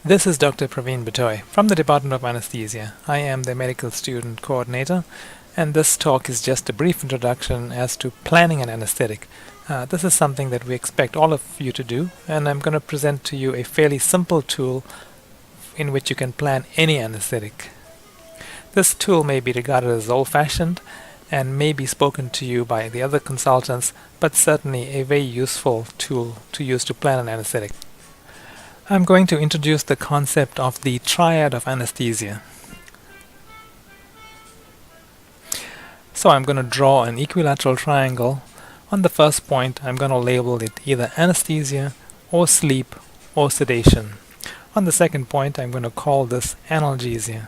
This is Dr. Praveen Bitoy from the Department of Anesthesia. I am the Medical Student Coordinator, and this talk is just a brief introduction as to planning an anesthetic. This is something that we expect all of you to do, and I'm going to present to you a fairly simple tool in which you can plan any anesthetic. This tool may be regarded as old-fashioned and may be spoken to you by the other consultants, but certainly a very useful tool to use to plan an anesthetic. I'm going to introduce the concept of the Triad of Anesthesia. So I'm going to draw an equilateral triangle. On the first point, I'm going to label it either anesthesia or sleep or sedation. On the second point, I'm going to call this analgesia.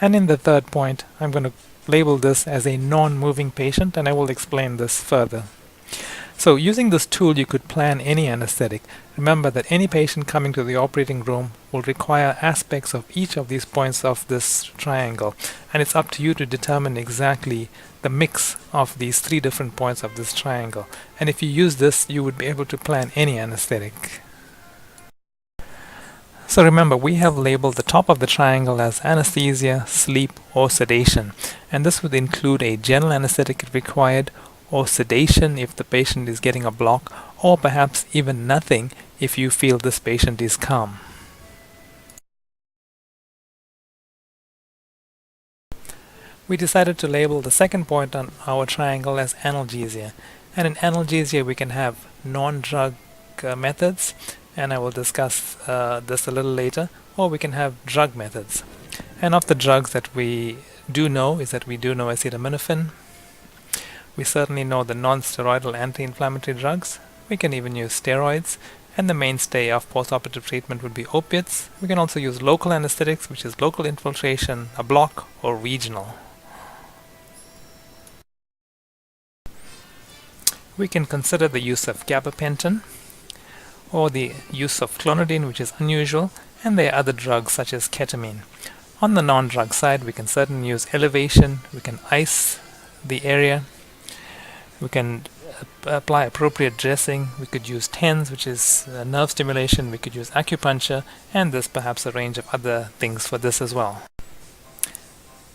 And in the third point, I'm going to label this as a non-moving patient, and I will explain this further. So using this tool, you could plan any anesthetic. Remember that any patient coming to the operating room will require aspects of each of these points of this triangle, and it's up to you to determine exactly the mix of these three different points of this triangle. And if you use this, you would be able to plan any anesthetic. So remember, we have labeled the top of the triangle as anesthesia, sleep, or sedation, and this would include a general anesthetic if required, or sedation if the patient is getting a block, or perhaps even nothing if you feel this patient is calm. We decided to label the second point on our triangle as analgesia, and in analgesia we can have non-drug methods, and I will discuss this a little later, or we can have drug methods. And of the drugs that we do know is that we do know acetaminophen. We certainly know the non-steroidal anti-inflammatory drugs. We can even use steroids, and the mainstay of postoperative treatment would be opiates. We can also use local anesthetics, which is local infiltration, a block, or regional. We can consider the use of gabapentin, or the use of clonidine, which is unusual, and there are other drugs such as ketamine. On the non-drug side, we can certainly use elevation, we can ice the area, we can apply appropriate dressing, we could use TENS, which is nerve stimulation, we could use acupuncture, and there's perhaps a range of other things for this as well.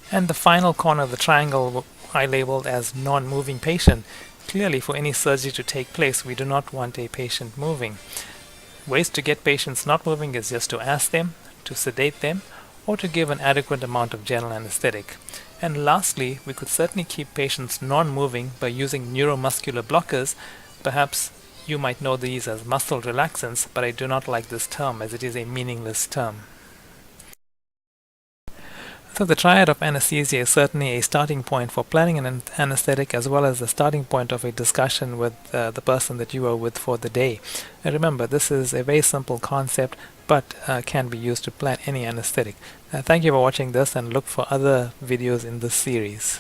And the final corner of the triangle I labeled as non-moving patient. Clearly, for any surgery to take place, we do not want a patient moving. Ways to get patients not moving is just to ask them, to sedate them, or to give an adequate amount of general anesthetic. And lastly, we could certainly keep patients non-moving by using neuromuscular blockers. Perhaps you might know these as muscle relaxants, but I do not like this term as it is a meaningless term. So the Triad of Anesthesia is certainly a starting point for planning an anesthetic, as well as the starting point of a discussion with the person that you are with for the day. And remember, this is a very simple concept, but can be used to plan any anesthetic. Thank you for watching this, and look for other videos in this series.